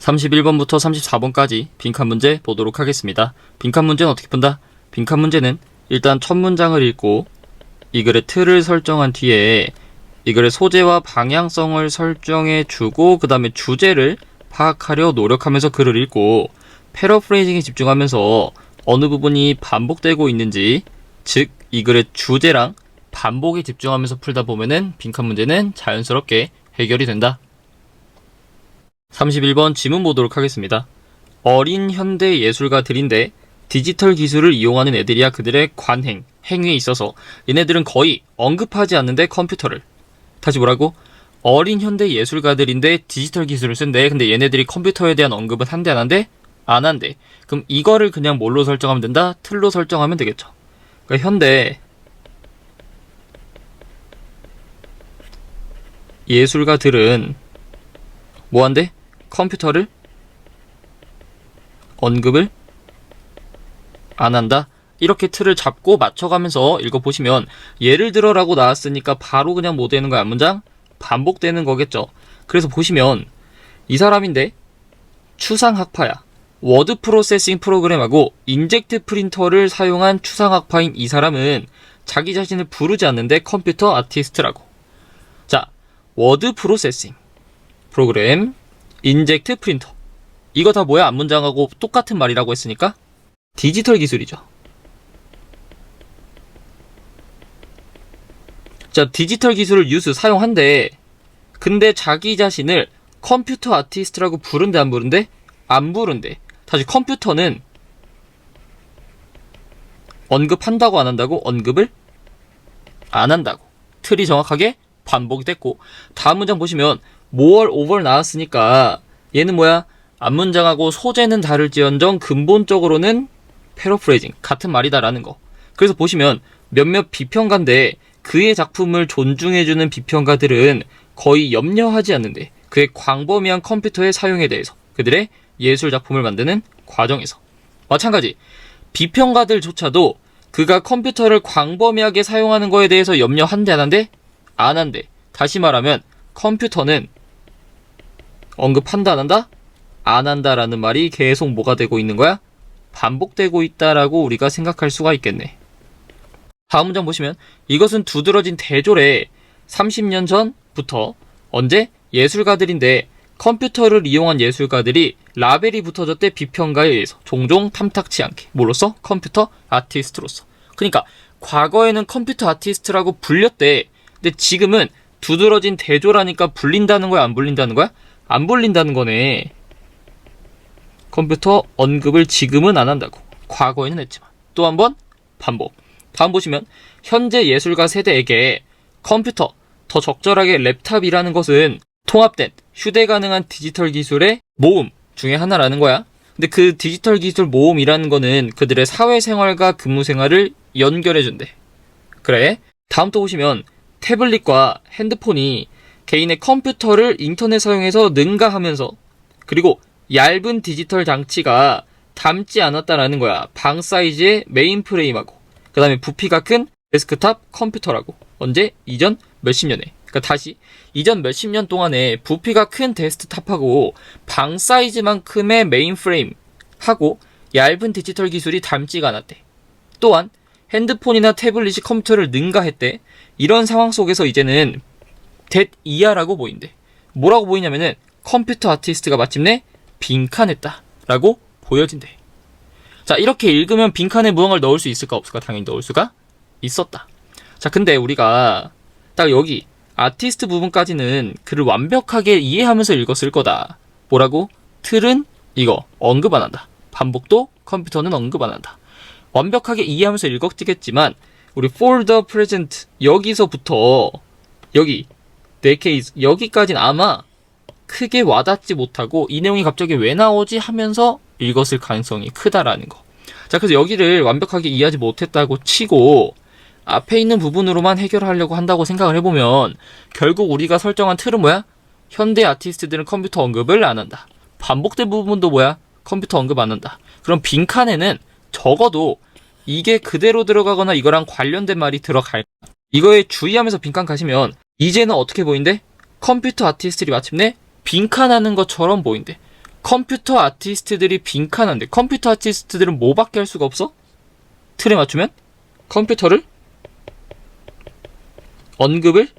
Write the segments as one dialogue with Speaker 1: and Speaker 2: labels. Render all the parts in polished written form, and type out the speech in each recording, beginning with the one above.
Speaker 1: 31번부터 34번까지 빈칸 문제 보도록 하겠습니다. 빈칸 문제는 어떻게 푼다? 빈칸 문제는 일단 첫 문장을 읽고 이 글의 틀을 설정한 뒤에 이 글의 소재와 방향성을 설정해 주고 그 다음에 주제를 파악하려 노력하면서 글을 읽고 패러프레이징에 집중하면서 어느 부분이 반복되고 있는지, 즉 이 글의 주제랑 반복에 집중하면서 풀다 보면은 빈칸 문제는 자연스럽게 해결이 된다. 31번 지문 보도록 하겠습니다. 어린 현대 예술가들인데 디지털 기술을 이용하는 애들이야. 그들의 관행, 행위에 있어서 얘네들은 거의 언급하지 않는데 컴퓨터를. 다시 뭐라고? 어린 현대 예술가들인데 디지털 기술을 쓴대. 근데 얘네들이 컴퓨터에 대한 언급은 한대 안 한대? 안 한대. 그럼 이거를 그냥 뭘로 설정하면 된다? 틀로 설정하면 되겠죠. 그러니까 현대 예술가들은 뭐 한대? 컴퓨터를 언급을 안 한다. 이렇게 틀을 잡고 맞춰가면서 읽어보시면 예를 들어라고 나왔으니까 바로 그냥 뭐 되는 거야? 문장? 반복되는 거겠죠. 그래서 보시면 이 사람인데 추상학파야. 워드 프로세싱 프로그램하고 인젝트 프린터를 사용한 추상학파인 이 사람은 자기 자신을 부르지 않는데 컴퓨터 아티스트라고. 자, 워드 프로세싱 프로그램, 인젝트 프린터, 이거 다 뭐야? 앞문장하고 똑같은 말이라고 했으니까 디지털 기술이죠. 자, 디지털 기술을 사용한대. 근데 자기 자신을 컴퓨터 아티스트라고 부른대 안 부른대? 안 부른대. 다시 컴퓨터는 언급한다고 안 한다고? 언급을 안 한다고. 틀이 정확하게 반복이 됐고, 다음 문장 보시면 more over 나왔으니까 얘는 뭐야? 앞문장하고 소재는 다를지언정 근본적으로는 패러프레이징, 같은 말이다라는 거. 그래서 보시면 몇몇 비평가인데 그의 작품을 존중해주는 비평가들은 거의 염려하지 않는데 그의 광범위한 컴퓨터의 사용에 대해서 그들의 예술 작품을 만드는 과정에서. 마찬가지 비평가들조차도 그가 컴퓨터를 광범위하게 사용하는 거에 대해서 염려한대 안 한대? 안 한대. 다시 말하면 컴퓨터는 언급한다 안 한다? 안 한다라는 말이 계속 뭐가 되고 있는 거야? 반복되고 있다라고 우리가 생각할 수가 있겠네. 다음 문장 보시면 이것은 두드러진 대조래. 30년 전부터 언제? 예술가들인데 컴퓨터를 이용한 예술가들이 라벨이 붙어졌대. 비평가에 의해서 종종 탐탁치 않게. 뭐로써? 컴퓨터 아티스트로서. 그러니까 과거에는 컴퓨터 아티스트라고 불렸대. 근데 지금은 두드러진 대조라니까 불린다는 거야? 안 불린다는 거야? 안 불린다는 거네. 컴퓨터 언급을 지금은 안 한다고. 과거에는 했지만. 또 한 번 반복. 다음 보시면 현재 예술가 세대에게 컴퓨터, 더 적절하게 랩탑이라는 것은 통합된 휴대 가능한 디지털 기술의 모음 중에 하나라는 거야. 근데 그 디지털 기술 모음이라는 거는 그들의 사회생활과 근무생활을 연결해준대. 그래. 다음 또 보시면 태블릿과 핸드폰이 개인의 컴퓨터를 인터넷 사용해서 능가하면서, 그리고 얇은 디지털 장치가 닮지 않았다라는 거야. 방 사이즈의 메인 프레임하고 그 다음에 부피가 큰 데스크탑 컴퓨터라고. 언제? 이전 몇십 년에. 그러니까 다시 이전 몇십 년 동안에 부피가 큰 데스크탑하고 방 사이즈만큼의 메인 프레임 하고 얇은 디지털 기술이 닮지가 않았대. 또한 핸드폰이나 태블릿이 컴퓨터를 능가했대. 이런 상황 속에서 이제는 that 이하라고 보인대. 뭐라고 보이냐면은 컴퓨터 아티스트가 마침내 빈칸했다 라고 보여진대. 자, 이렇게 읽으면 빈칸에 무언가를 넣을 수 있을까 없을까? 당연히 넣을 수가 있었다. 자, 근데 우리가 딱 여기 아티스트 부분까지는 글을 완벽하게 이해하면서 읽었을 거다. 뭐라고? 틀은 이거 언급 안 한다. 반복도 컴퓨터는 언급 안 한다. 완벽하게 이해하면서 읽었겠지만 우리 for the present 여기서부터 여기 decades 여기까지는 아마 크게 와닿지 못하고 이 내용이 갑자기 왜 나오지 하면서 읽었을 가능성이 크다라는 거. 자, 그래서 여기를 완벽하게 이해하지 못했다고 치고 앞에 있는 부분으로만 해결하려고 한다고 생각을 해보면 결국 우리가 설정한 틀은 뭐야? 현대 아티스트들은 컴퓨터 언급을 안 한다. 반복된 부분도 뭐야? 컴퓨터 언급 안 한다. 그럼 빈칸에는 적어도 이게 그대로 들어가거나 이거랑 관련된 말이 들어갈, 이거에 주의하면서 빈칸 가시면 이제는 어떻게 보인대? 컴퓨터 아티스트들이 마침내 빈칸하는 것처럼 보인대. 컴퓨터 아티스트들이 빈칸한데 컴퓨터 아티스트들은 뭐밖에 할 수가 없어? 틀에 맞추면 컴퓨터를 언급을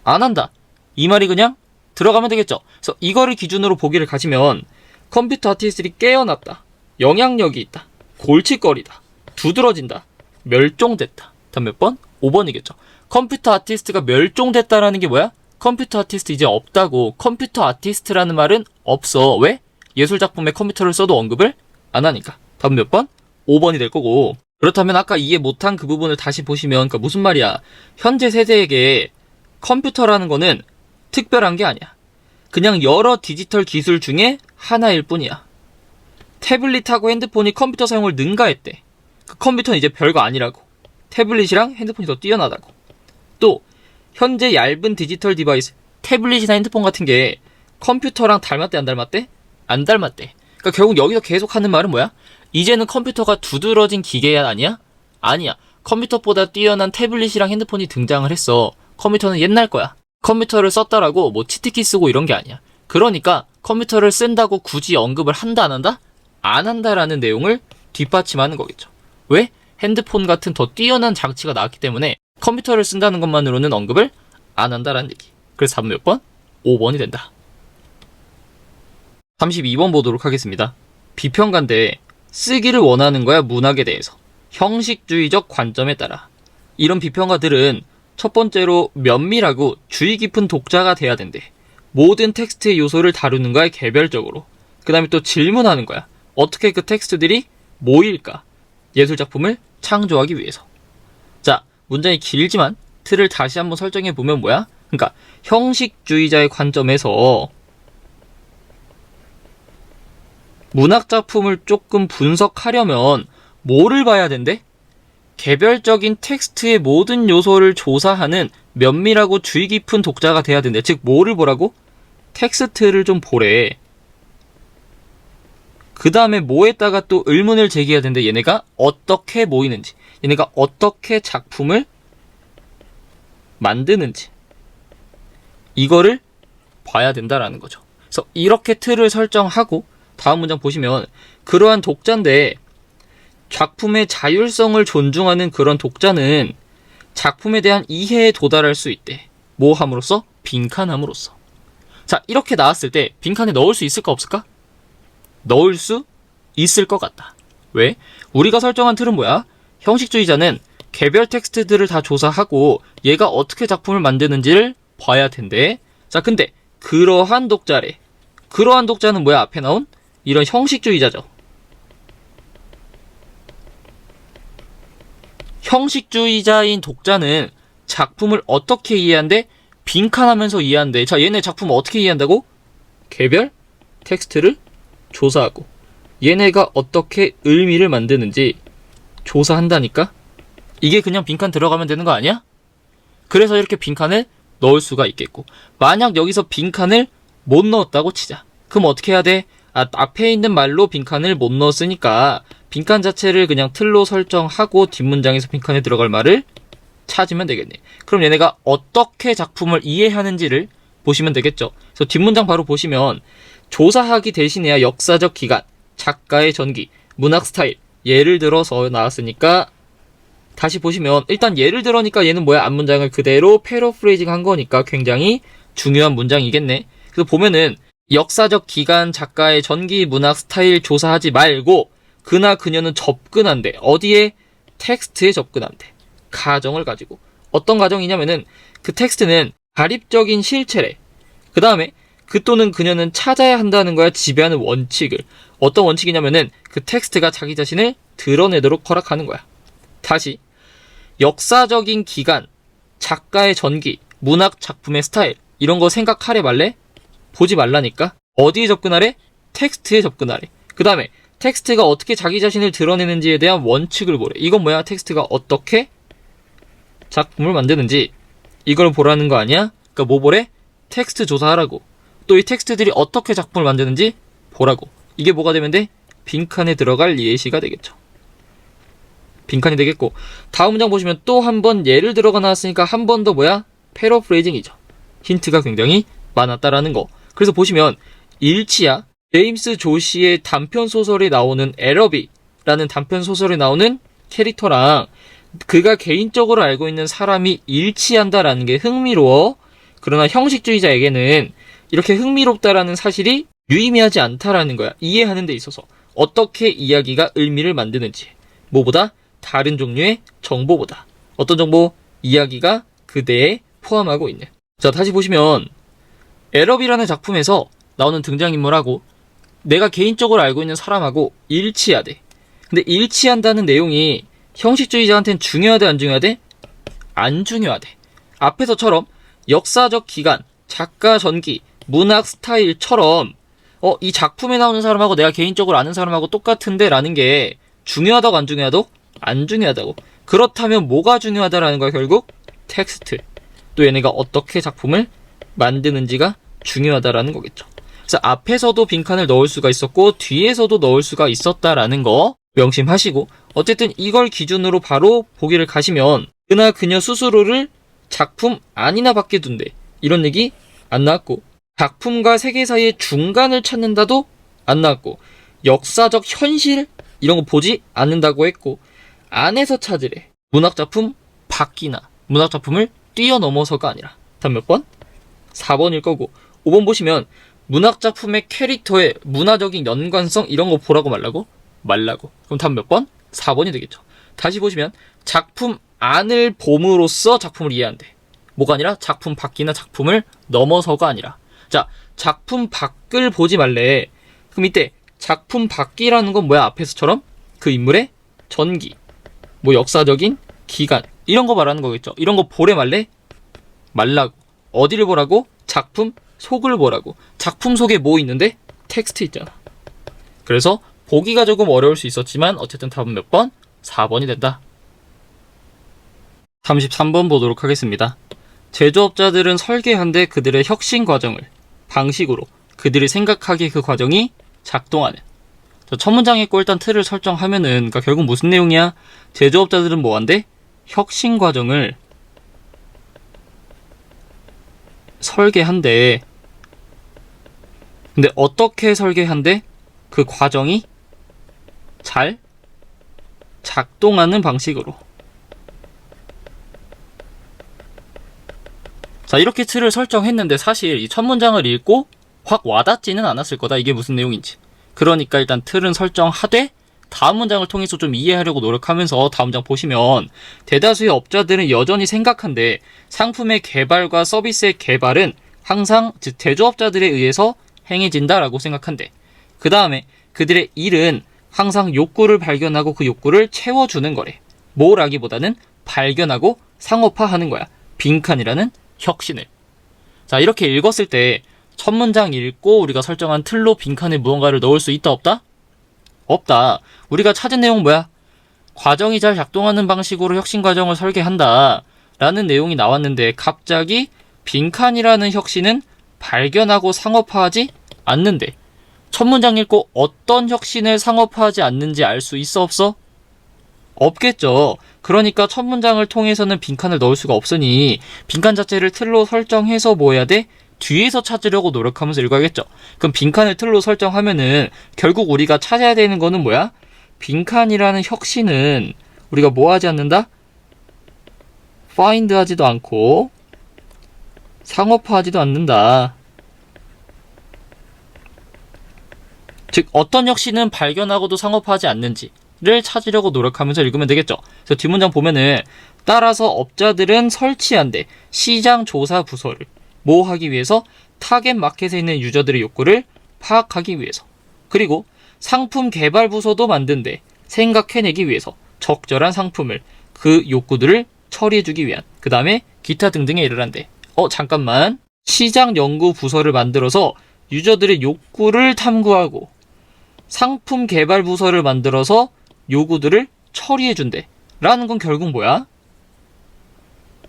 Speaker 1: 안 한다. 이 말이 그냥 들어가면 되겠죠. 그래서 이거를 기준으로 보기를 가지면 컴퓨터 아티스트들이 깨어났다. 영향력이 있다. 골칫거리다. 두드러진다. 멸종됐다. 다음 몇 번? 5번이겠죠. 컴퓨터 아티스트가 멸종됐다라는 게 뭐야? 컴퓨터 아티스트 이제 없다고. 컴퓨터 아티스트라는 말은 없어. 왜? 예술작품에 컴퓨터를 써도 언급을 안 하니까. 다음 몇 번? 5번이 될 거고. 그렇다면 아까 이해 못한 그 부분을 다시 보시면 그러니까 무슨 말이야? 현재 세대에게 컴퓨터라는 거는 특별한 게 아니야. 그냥 여러 디지털 기술 중에 하나일 뿐이야. 태블릿하고 핸드폰이 컴퓨터 사용을 능가했대. 그 컴퓨터는 이제 별거 아니라고. 태블릿이랑 핸드폰이 더 뛰어나다고. 또 현재 얇은 디지털 디바이스, 태블릿이나 핸드폰 같은 게 컴퓨터랑 닮았대 안 닮았대? 안 닮았대. 그러니까 결국 여기서 계속 하는 말은 뭐야? 이제는 컴퓨터가 두드러진 기계야 아니야? 아니야. 컴퓨터보다 뛰어난 태블릿이랑 핸드폰이 등장을 했어. 컴퓨터는 옛날 거야. 컴퓨터를 썼다라고 뭐 치트키 쓰고 이런 게 아니야. 그러니까 컴퓨터를 쓴다고 굳이 언급을 한다 안 한다? 안 한다라는 내용을 뒷받침하는 거겠죠. 왜? 핸드폰 같은 더 뛰어난 장치가 나왔기 때문에 컴퓨터를 쓴다는 것만으로는 언급을 안 한다라는 얘기. 그래서 답은 몇 번? 5번이 된다. 32번 보도록 하겠습니다. 비평가인데 쓰기를 원하는 거야 문학에 대해서. 형식주의적 관점에 따라. 이런 비평가들은 첫 번째로 면밀하고 주의 깊은 독자가 돼야 된대. 모든 텍스트의 요소를 다루는 거야 개별적으로. 그 다음에 또 질문하는 거야. 어떻게 그 텍스트들이 모일까? 예술작품을 창조하기 위해서. 자, 문장이 길지만 틀을 다시 한번 설정해보면 뭐야? 그러니까 형식주의자의 관점에서 문학작품을 조금 분석하려면 뭐를 봐야 된대? 개별적인 텍스트의 모든 요소를 조사하는 면밀하고 주의 깊은 독자가 돼야 된대. 즉 뭐를 보라고? 텍스트를 좀 보래. 그 다음에 뭐에다가 또 의문을 제기해야 되는데 얘네가 어떻게 모이는지, 얘네가 어떻게 작품을 만드는지 이거를 봐야 된다라는 거죠. 그래서 이렇게 틀을 설정하고 다음 문장 보시면 그러한 독자인데 작품의 자율성을 존중하는 그런 독자는 작품에 대한 이해에 도달할 수 있대. 뭐 함으로써? 빈칸함으로써. 자, 이렇게 나왔을 때 빈칸에 넣을 수 있을까 없을까? 넣을 수 있을 것 같다. 왜? 우리가 설정한 틀은 뭐야? 형식주의자는 개별 텍스트들을 다 조사하고 얘가 어떻게 작품을 만드는지를 봐야 된대. 자, 근데 그러한 독자래. 그러한 독자는 뭐야? 앞에 나온 이런 형식주의자죠. 형식주의자인 독자는 작품을 어떻게 이해한대? 빈칸하면서 이해한대. 자, 얘네 작품을 어떻게 이해한다고? 개별 텍스트를 조사하고 얘네가 어떻게 의미를 만드는지 조사한다니까? 이게 그냥 빈칸 들어가면 되는 거 아니야? 그래서 이렇게 빈칸을 넣을 수가 있겠고, 만약 여기서 빈칸을 못 넣었다고 치자. 그럼 어떻게 해야 돼? 앞에 있는 말로 빈칸을 못 넣었으니까 빈칸 자체를 그냥 틀로 설정하고 뒷문장에서 빈칸에 들어갈 말을 찾으면 되겠네. 그럼 얘네가 어떻게 작품을 이해하는지를 보시면 되겠죠. 그래서 뒷문장 바로 보시면 조사하기 대신에야 역사적 기간, 작가의 전기, 문학 스타일, 예를 들어서 나왔으니까 다시 보시면 일단 예를 들어니까 얘는 뭐야? 앞문장을 그대로 패러프레이징 한 거니까 굉장히 중요한 문장이겠네. 그래서 보면은 역사적 기간, 작가의 전기, 문학 스타일 조사하지 말고 그나 그녀는 접근한대. 어디에? 텍스트에 접근한대. 가정을 가지고. 어떤 가정이냐면은 그 텍스트는 가립적인 실체래. 그 다음에 그 또는 그녀는 찾아야 한다는 거야. 지배하는 원칙을. 어떤 원칙이냐면은 그 텍스트가 자기 자신을 드러내도록 허락하는 거야. 다시 역사적인 기간, 작가의 전기, 문학 작품의 스타일 이런 거 생각하래 말래? 보지 말라니까. 어디에 접근하래? 텍스트에 접근하래. 그 다음에 텍스트가 어떻게 자기 자신을 드러내는지에 대한 원칙을 보래. 이건 뭐야? 텍스트가 어떻게 작품을 만드는지 이걸 보라는 거 아니야? 그러니까 뭐 보래? 텍스트 조사하라고. 또 이 텍스트들이 어떻게 작품을 만드는지 보라고. 이게 뭐가 되면 돼? 빈칸에 들어갈 예시가 되겠죠. 빈칸이 되겠고, 다음 문장 보시면 또 한 번 예를 들어가 나왔으니까 한 번 더 뭐야? 패러프레이징이죠. 힌트가 굉장히 많았다라는 거. 그래서 보시면 일치야. 제임스 조시의 단편소설에 나오는 에러비라는 단편소설에 나오는 캐릭터랑 그가 개인적으로 알고 있는 사람이 일치한다라는 게 흥미로워. 그러나 형식주의자에게는 이렇게 흥미롭다라는 사실이 유의미하지 않다라는 거야. 이해하는 데 있어서 어떻게 이야기가 의미를 만드는지. 뭐보다? 다른 종류의 정보보다. 어떤 정보? 이야기가 그대에 포함하고 있는. 자, 다시 보시면 에러비라는 작품에서 나오는 등장인물하고 내가 개인적으로 알고 있는 사람하고 일치하대. 근데 일치한다는 내용이 형식주의자한테는 중요하대, 안 중요하대? 안 중요하대. 앞에서처럼 역사적 기간, 작가 전기, 문학 스타일처럼 이 작품에 나오는 사람하고 내가 개인적으로 아는 사람하고 똑같은데 라는 게 중요하다고 안 중요하다고? 안 중요하다고. 그렇다면 뭐가 중요하다라는 거야, 결국? 텍스트. 또 얘네가 어떻게 작품을 만드는지가 중요하다라는 거겠죠. 그래서 앞에서도 빈칸을 넣을 수가 있었고 뒤에서도 넣을 수가 있었다라는 거 명심하시고, 어쨌든 이걸 기준으로 바로 보기를 가시면 그나 그녀 스스로를 작품 안이나 밖에 둔대, 이런 얘기 안 나왔고, 작품과 세계 사이의 중간을 찾는다도 안 나왔고, 역사적 현실 이런 거 보지 않는다고 했고, 안에서 찾으래. 문학작품 밖이나 문학작품을 뛰어넘어서가 아니라. 답 몇 번? 4번일 거고, 5번 보시면 문학작품의 캐릭터의 문화적인 연관성 이런 거 보라고 말라고? 말라고. 그럼 답 몇 번? 4번이 되겠죠. 다시 보시면 작품 안을 봄으로써 작품을 이해한대. 뭐가 아니라 작품 밖이나 작품을 넘어서가 아니라. 자, 작품 밖을 보지 말래. 그럼 이때 작품 밖이라는 건 뭐야? 앞에서처럼 그 인물의 전기, 뭐 역사적인 기간 이런 거 말하는 거겠죠. 이런 거 보래 말래? 말라고. 어디를 보라고? 작품 속을 보라고. 작품 속에 뭐 있는데? 텍스트 있잖아. 그래서 보기가 조금 어려울 수 있었지만 어쨌든 답은 몇 번? 4번이 된다. 33번 보도록 하겠습니다. 제조업자들은 설계한데 그들의 혁신 과정을 방식으로 그들이 생각하기에 그 과정이 작동하는. 첫 문장 읽고 일단 틀을 설정하면은, 그러니까 결국 무슨 내용이야? 제조업자들은 뭐한대? 혁신 과정을 설계한대. 근데 어떻게 설계한대? 그 과정이 잘 작동하는 방식으로. 자, 이렇게 틀을 설정했는데 사실 이 첫 문장을 읽고 확 와닿지는 않았을 거다. 이게 무슨 내용인지. 그러니까 일단 틀은 설정하되 다음 문장을 통해서 좀 이해하려고 노력하면서 다음 문장 보시면, 대다수의 업자들은 여전히 생각한데 상품의 개발과 서비스의 개발은 항상 즉 제조업자들에 의해서 행해진다라고 생각한대. 그 다음에 그들의 일은 항상 욕구를 발견하고 그 욕구를 채워주는 거래. 뭐라기보다는 발견하고 상업화하는 거야. 빈칸이라는 혁신을. 자, 이렇게 읽었을 때 첫 문장 읽고 우리가 설정한 틀로 빈칸에 무언가를 넣을 수 있다, 없다? 없다. 우리가 찾은 내용 뭐야? 과정이 잘 작동하는 방식으로 혁신 과정을 설계한다 라는 내용이 나왔는데 갑자기 빈칸이라는 혁신은 발견하고 상업화하지 않는데, 첫 문장 읽고 어떤 혁신을 상업화하지 않는지 알 수 있어, 없어? 없겠죠. 그러니까 첫 문장을 통해서는 빈칸을 넣을 수가 없으니 빈칸 자체를 틀로 설정해서 뭐 해야 돼? 뒤에서 찾으려고 노력하면서 읽어야겠죠. 그럼 빈칸을 틀로 설정하면은 결국 우리가 찾아야 되는 거는 뭐야? 빈칸이라는 혁신은 우리가 뭐 하지 않는다? find 하지도 않고 상업화하지도 않는다. 즉 어떤 혁신은 발견하고도 상업화하지 않는지를 찾으려고 노력하면서 읽으면 되겠죠. 그래서 뒷문장 보면은 따라서 업자들은 설치한대 시장 조사 부서를 뭐 하기 위해서? 타겟 마켓에 있는 유저들의 욕구를 파악하기 위해서. 그리고 상품 개발 부서도 만든대 생각해내기 위해서 적절한 상품을, 그 욕구들을 처리해주기 위한. 그 다음에 기타 등등에 이르란대. 잠깐만. 시장 연구 부서를 만들어서 유저들의 욕구를 탐구하고 상품 개발 부서를 만들어서 요구들을 처리해준대 라는 건 결국 뭐야?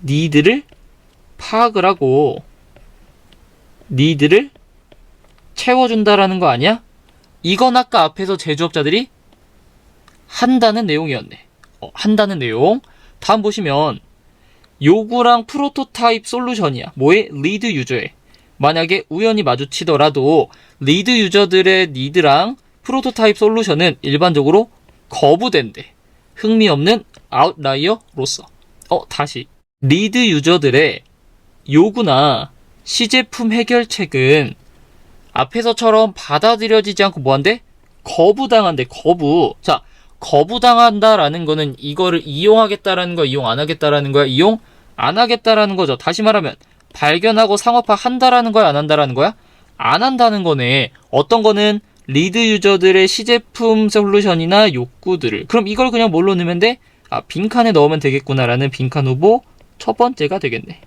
Speaker 1: 니드를 파악을 하고 니드를 채워준다라는 거 아니야? 이건 아까 앞에서 제조업자들이 한다는 내용이었네. 한다는 내용. 다음 보시면 요구랑 프로토타입 솔루션이야. 뭐의? 리드 유저의. 만약에 우연히 마주치더라도 리드 유저들의 니드랑 프로토타입 솔루션은 일반적으로 거부된대. 흥미없는 아웃라이어로서. 다시. 리드 유저들의 요구나 시제품 해결책은 앞에서처럼 받아들여지지 않고 뭐한대? 거부당한대. 자, 거부당한다라는 거는 이거를 이용하겠다라는 거야, 이용 안 하겠다라는 거야? 이용 안 하겠다라는 거죠. 다시 말하면 발견하고 상업화 한다라는 거야, 안 한다라는 거야? 안 한다는 거네. 어떤 거는 리드 유저들의 시제품 솔루션이나 욕구들을. 그럼 이걸 그냥 뭘로 넣으면 돼? 빈칸에 넣으면 되겠구나라는 빈칸 후보 첫 번째가 되겠네.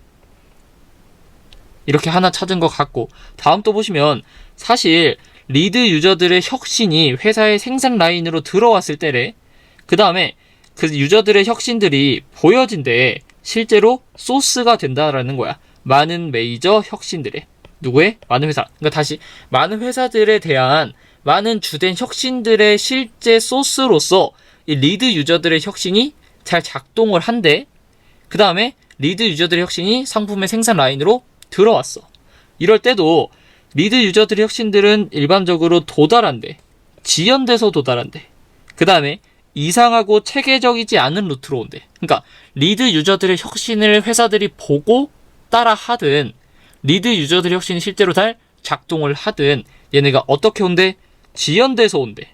Speaker 1: 이렇게 하나 찾은 것 같고, 다음 또 보시면 사실 리드 유저들의 혁신이 회사의 생산 라인으로 들어왔을 때래. 그 다음에 그 유저들의 혁신들이 보여진대. 실제로 소스가 된다라는 거야. 많은 메이저 혁신들의. 누구의? 많은 회사. 그러니까 다시 많은 회사들에 대한 많은 주된 혁신들의 실제 소스로서 이 리드 유저들의 혁신이 잘 작동을 한대. 그 다음에 리드 유저들의 혁신이 상품의 생산 라인으로 들어왔어. 이럴 때도 리드 유저들의 혁신들은 일반적으로 도달한대. 지연돼서 도달한대. 그 다음에 이상하고 체계적이지 않은 루트로 온대. 그러니까 리드 유저들의 혁신을 회사들이 보고 따라 하든, 리드 유저들의 혁신이 실제로 잘 작동을 하든, 얘네가 어떻게 온대? 지연돼서 온대.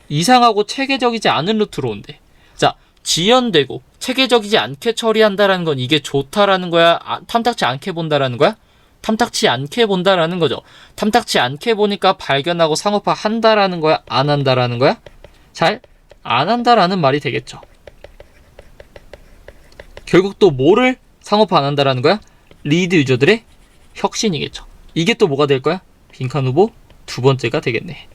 Speaker 1: 이상하고 체계적이지 않은 루트로 온대. 자, 지연되고 체계적이지 않게 처리한다라는 건 이게 좋다라는 거야? 탐탁치 않게 본다라는 거야? 탐탁치 않게 본다라는 거죠. 탐탁치 않게 보니까 발견하고 상업화 한다라는 거야? 안 한다라는 거야? 잘 안 한다라는 말이 되겠죠. 결국 또 뭐를 상업화 안 한다라는 거야? 리드 유저들의 혁신이겠죠. 이게 또 뭐가 될 거야? 빈칸 후보 두 번째가 되겠네.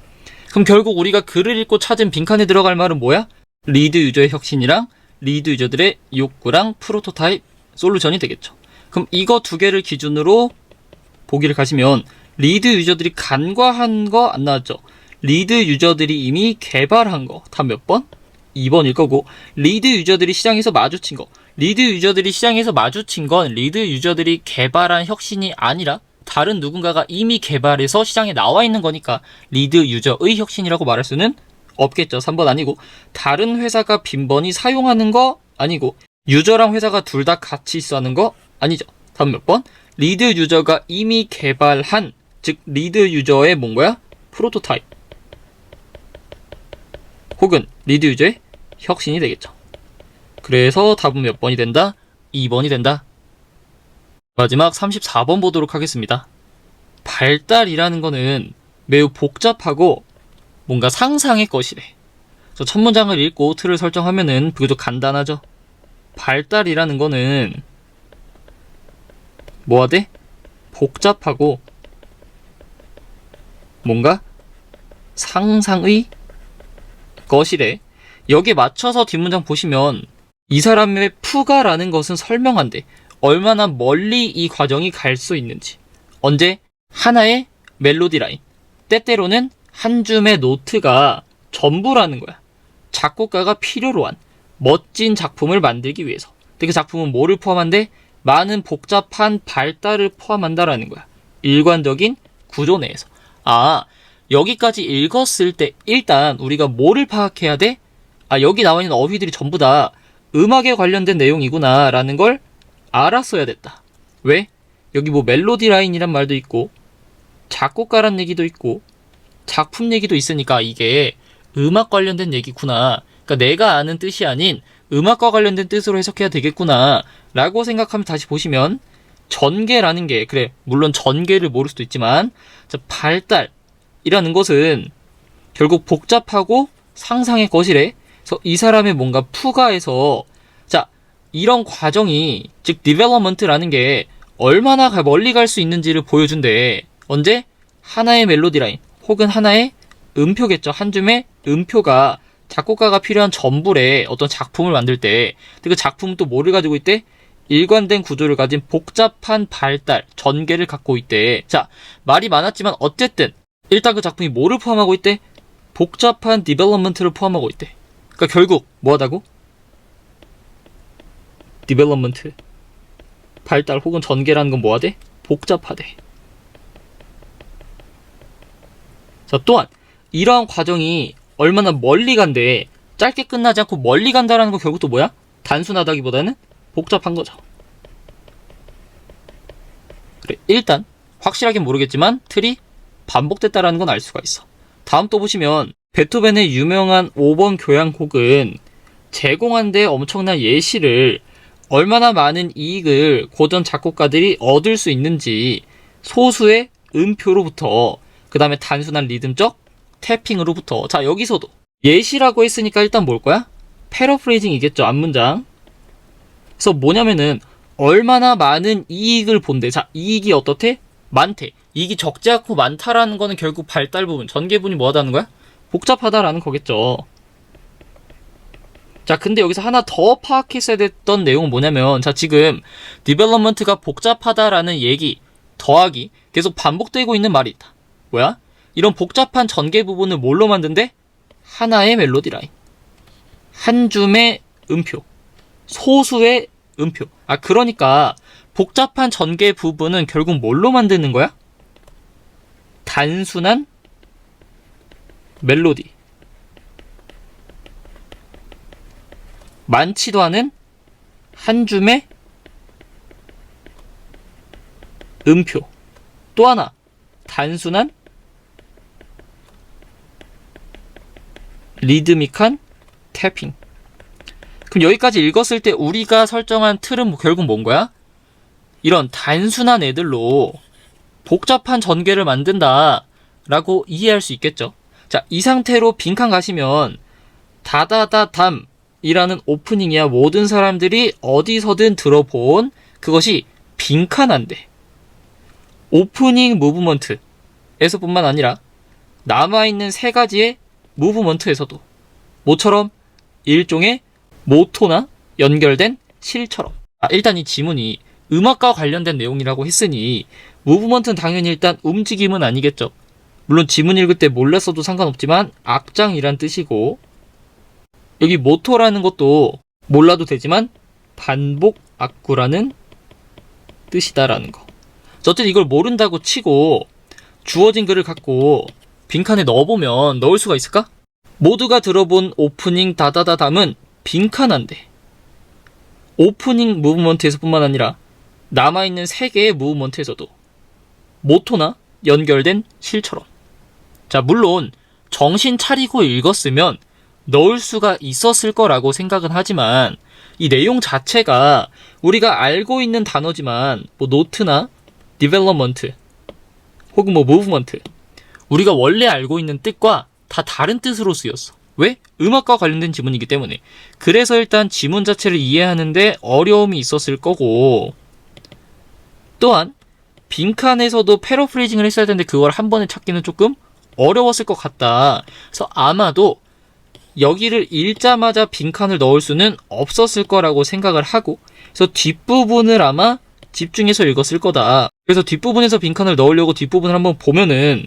Speaker 1: 그럼 결국 우리가 글을 읽고 찾은 빈칸에 들어갈 말은 뭐야? 리드 유저의 혁신이랑 리드 유저들의 욕구랑 프로토타입 솔루션이 되겠죠. 그럼 이거 두 개를 기준으로 보기를 가시면 리드 유저들이 간과한 거 안 나왔죠? 리드 유저들이 이미 개발한 거 답 몇 번? 2번일 거고, 리드 유저들이 시장에서 마주친 거, 리드 유저들이 시장에서 마주친 건 리드 유저들이 개발한 혁신이 아니라 다른 누군가가 이미 개발해서 시장에 나와 있는 거니까 리드 유저의 혁신이라고 말할 수는 없겠죠. 3번 아니고, 다른 회사가 빈번히 사용하는 거 아니고, 유저랑 회사가 둘 다 같이 있어 하는 거 아니죠. 답 몇 번? 리드 유저가 이미 개발한, 즉 리드 유저의 뭔 거야? 프로토타입 혹은 리드 유저의 혁신이 되겠죠. 그래서 답은 몇 번이 된다? 2번이 된다. 마지막 34번 보도록 하겠습니다. 발달이라는 거는 매우 복잡하고 뭔가 상상의 것이래. 그래서 첫 문장을 읽고 틀을 설정하면은 그것도 간단하죠. 발달이라는 거는 뭐가 돼? 복잡하고 뭔가 상상의 것이래. 여기에 맞춰서 뒷문장 보시면 이 사람의 푸가라는 것은 설명한대. 얼마나 멀리 이 과정이 갈 수 있는지. 언제? 하나의 멜로디 라인. 때때로는 한 줌의 노트가 전부라는 거야. 작곡가가 필요로 한 멋진 작품을 만들기 위해서. 근데 그 작품은 뭐를 포함한대? 많은 복잡한 발달을 포함한다라는 거야. 일관적인 구조 내에서. 여기까지 읽었을 때 일단 우리가 뭐를 파악해야 돼? 여기 나와 있는 어휘들이 전부 다 음악에 관련된 내용이구나 라는 걸 알았어야 됐다. 왜? 여기 뭐 멜로디 라인이란 말도 있고 작곡가란 얘기도 있고 작품 얘기도 있으니까 이게 음악 관련된 얘기구나. 그러니까 내가 아는 뜻이 아닌 음악과 관련된 뜻으로 해석해야 되겠구나 라고 생각하면 다시 보시면 전개라는 게, 그래 물론 전개를 모를 수도 있지만 발달이라는 것은 결국 복잡하고 상상의 것이래. 그래서 이 사람의 뭔가 푸가에서 이런 과정이, 즉 디벨롭먼트라는 게 얼마나 멀리 갈 수 있는지를 보여준대. 언제? 하나의 멜로디 라인 혹은 하나의 음표겠죠. 한 줌의 음표가 작곡가가 필요한 전부래. 어떤 작품을 만들 때. 그 작품은 또 뭐를 가지고 있대? 일관된 구조를 가진 복잡한 발달, 전개를 갖고 있대. 말이 많았지만 어쨌든 일단 그 작품이 뭐를 포함하고 있대? 복잡한 디벨롭먼트를 포함하고 있대. 그러니까 결국 뭐하다고? 디벨롭먼트, 발달 혹은 전개라는 건 뭐하대? 복잡하대. 자, 또한 이러한 과정이 얼마나 멀리 간데 짧게 끝나지 않고 멀리 간다라는 거 결국 또 뭐야? 단순하다기보다는 복잡한 거죠. 그래, 일단 확실하게 모르겠지만 틀이 반복됐다라는 건 알 수가 있어. 다음 또 보시면 베토벤의 유명한 5번 교향곡은 제공한 데 엄청난 예시를 얼마나 많은 이익을 고전 작곡가들이 얻을 수 있는지 소수의 음표로부터 그 다음에 단순한 리듬적 태핑으로부터. 자, 여기서도 예시라고 했으니까 일단 뭘 거야? 패러프레이징이겠죠, 앞문장. 그래서 뭐냐면은 얼마나 많은 이익을 본대. 자, 이익이 어떻대? 많대. 이익이 적지 않고 많다라는 거는 결국 발달 부분, 전개분이 뭐하다는 거야? 복잡하다라는 거겠죠. 자, 근데 여기서 하나 더 파악했어야 됐던 내용은 뭐냐면, 자, 지금 디벨롭먼트가 복잡하다라는 얘기 더하기 계속 반복되고 있는 말이 있다. 뭐야? 이런 복잡한 전개 부분을 뭘로 만든대? 하나의 멜로디 라인, 한 줌의 음표, 소수의 음표. 아, 그러니까 복잡한 전개 부분은 결국 뭘로 만드는 거야? 단순한 멜로디, 많지도 않은 한 줌의 음표, 또 하나 단순한 리드믹한 태핑. 그럼 여기까지 읽었을 때 우리가 설정한 틀은 결국 뭔 거야? 이런 단순한 애들로 복잡한 전개를 만든다 라고 이해할 수 있겠죠. 자, 이 상태로 빈칸 가시면 다다다담 이라는 오프닝이야 모든 사람들이 어디서든 들어본 그것이 빈칸한데, 오프닝 무브먼트에서 뿐만 아니라 남아있는 세 가지의 무브먼트에서도 모처럼 일종의 모토나 연결된 실처럼. 일단 이 지문이 음악과 관련된 내용이라고 했으니 무브먼트는 당연히 일단 움직임은 아니겠죠. 물론 지문 읽을 때 몰랐어도 상관없지만 악장이란 뜻이고, 여기 모토라는 것도 몰라도 되지만 반복 악구라는 뜻이다라는 거. 어쨌든 이걸 모른다고 치고 주어진 글을 갖고 빈칸에 넣어보면 넣을 수가 있을까? 모두가 들어본 오프닝 다다다담은 빈칸한데, 오프닝 무브먼트에서 뿐만 아니라 남아있는 세 개의 무브먼트에서도 모토나 연결된 실처럼. 자, 물론 정신 차리고 읽었으면 넣을 수가 있었을 거라고 생각은 하지만 이 내용 자체가 우리가 알고 있는 단어지만 뭐 노트나 디벨롭먼트 혹은 뭐 무브먼트, 우리가 원래 알고 있는 뜻과 다 다른 뜻으로 쓰였어. 왜? 음악과 관련된 지문이기 때문에. 그래서 일단 지문 자체를 이해하는데 어려움이 있었을 거고, 또한 빈칸에서도 패러프레이징을 했어야 되는데 그걸 한 번에 찾기는 조금 어려웠을 것 같다. 그래서 아마도 여기를 읽자마자 빈칸을 넣을 수는 없었을 거라고 생각을 하고, 그래서 뒷부분을 아마 집중해서 읽었을 거다. 그래서 뒷부분에서 빈칸을 넣으려고 뒷부분을 한번 보면은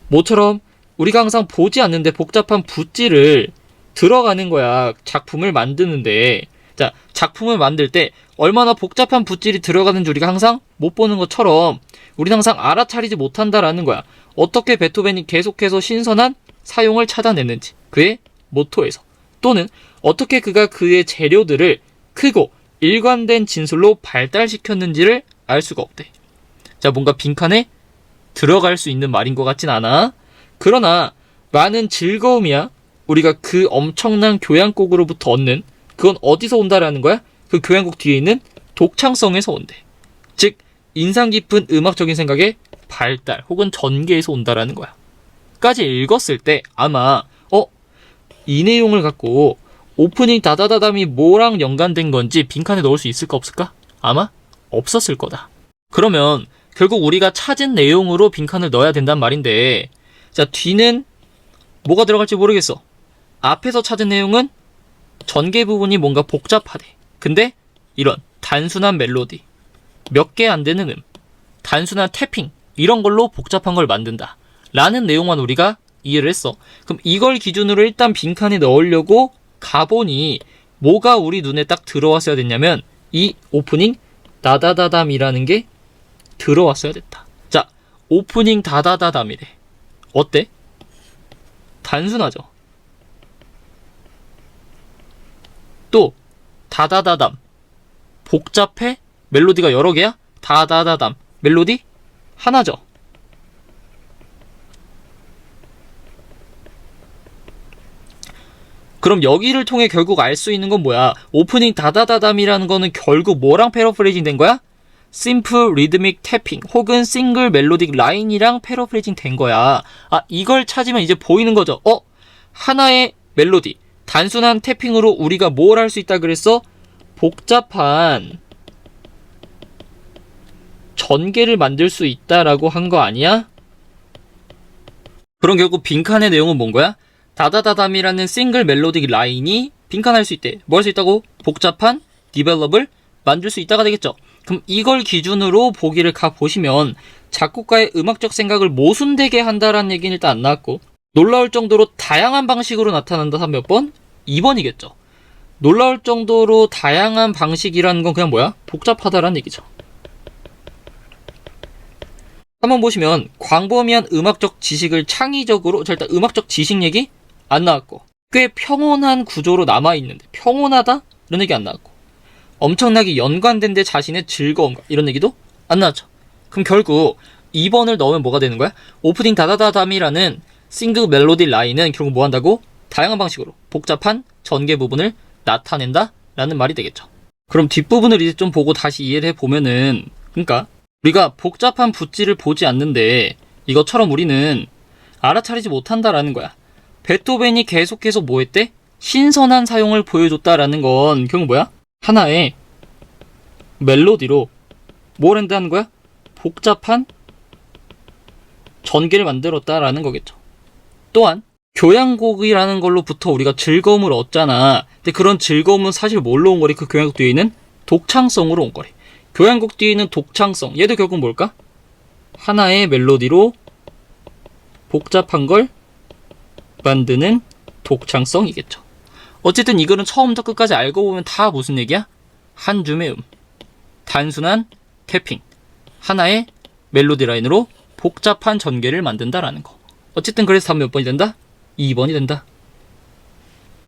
Speaker 1: 모처럼 우리가 항상 보지 않는데 복잡한 붓질을 들어가는 거야, 작품을 만드는데. 자, 작품을 만들 때 얼마나 복잡한 붓질이 들어가는지 우리가 항상 못 보는 것처럼 우리는 항상 알아차리지 못한다라는 거야. 어떻게 베토벤이 계속해서 신선한 사용을 찾아냈는지, 그의 모토에서, 또는 어떻게 그가 그의 재료들을 크고 일관된 진술로 발달시켰는지를 알 수가 없대. 자, 뭔가 빈칸에 들어갈 수 있는 말인 것 같진 않아. 그러나 많은 즐거움이야 우리가 그 엄청난 교향곡으로부터 얻는, 그건 어디서 온다라는 거야? 그 교향곡 뒤에 있는 독창성에서 온대. 즉 인상 깊은 음악적인 생각의 발달 혹은 전개에서 온다라는 거야. 까지 읽었을 때 아마 이 내용을 갖고 오프닝 다다다담이 뭐랑 연관된 건지 빈칸에 넣을 수 있을까 없을까? 아마 없었을 거다. 그러면 결국 우리가 찾은 내용으로 빈칸을 넣어야 된단 말인데, 자, 뒤는 뭐가 들어갈지 모르겠어. 앞에서 찾은 내용은 전개 부분이 뭔가 복잡하대. 근데 이런 단순한 멜로디, 몇 개 안 되는 단순한 태핑, 이런 걸로 복잡한 걸 만든다 라는 내용만 우리가 이해를 했어. 그럼 이걸 기준으로 일단 빈칸에 넣으려고 가보니 뭐가 우리 눈에 딱 들어왔어야 됐냐면 이 오프닝 다다다담이라는 게 들어왔어야 됐다. 자, 오프닝 다다다담이래. 어때? 단순하죠. 또 다다다담 복잡해? 멜로디가 여러 개야? 다다다담 멜로디 하나죠. 그럼 여기를 통해 결국 알 수 있는 건 뭐야? 오프닝 다다다담이라는 거는 결국 뭐랑 패러프레이징 된 거야? 심플 리드믹 태핑 혹은 싱글 멜로딕 라인이랑 패러프레이징 된 거야. 아, 이걸 찾으면 이제 보이는 거죠. 하나의 멜로디 단순한 태핑으로 우리가 뭘 할 수 있다 그랬어? 복잡한 전개를 만들 수 있다라고 한 거 아니야? 그럼 결국 빈칸의 내용은 뭔 거야? 다다다담이라는 싱글 멜로딕 라인이 빈칸할 수 있대. 뭐 할 수 있다고? 복잡한 디벨롭을 만들 수 있다가 되겠죠. 그럼 이걸 기준으로 보기를 가보시면 작곡가의 음악적 생각을 모순되게 한다라는 얘기는 일단 안 나왔고, 놀라울 정도로 다양한 방식으로 나타난다 하면 몇 번? 2번이겠죠. 놀라울 정도로 다양한 방식이라는 건 그냥 뭐야? 복잡하다라는 얘기죠. 한번 보시면 광범위한 음악적 지식을 창의적으로, 일단 음악적 지식 얘기 안 나왔고, 꽤 평온한 구조로 남아있는데 평온하다? 이런 얘기 안 나왔고, 엄청나게 연관된 데 자신의 즐거움과 이런 얘기도 안 나왔죠. 그럼 결국 2번을 넣으면 뭐가 되는 거야? 오프닝 다다다담이라는 싱글 멜로디 라인은 결국 뭐 한다고? 다양한 방식으로 복잡한 전개 부분을 나타낸다? 라는 말이 되겠죠. 그럼 뒷부분을 이제 좀 보고 다시 이해를 해보면은, 그러니까 우리가 복잡한 붓질을 보지 않는데 이것처럼 우리는 알아차리지 못한다라는 거야. 베토벤이 계속해서 뭐 했대? 신선한 사용을 보여줬다라는 건 결국 뭐야? 하나의 멜로디로 뭘 한다는 거야? 복잡한 전개를 만들었다라는 거겠죠. 또한 교향곡이라는 걸로부터 우리가 즐거움을 얻잖아. 근데 그런 즐거움은 사실 뭘로 온 거래? 그 교향곡 뒤에 있는 독창성으로 온 거래. 교향곡 뒤에 있는 독창성, 얘도 결국 뭘까? 하나의 멜로디로 복잡한 걸 만드는 독창성이겠죠. 어쨌든 이거는 처음부터 끝까지 알고 보면 다 무슨 얘기야? 한 줌의 단순한 태핑, 하나의 멜로디 라인으로 복잡한 전개를 만든다라는 거. 어쨌든 그래서 답은 몇 번이 된다? 2번이 된다.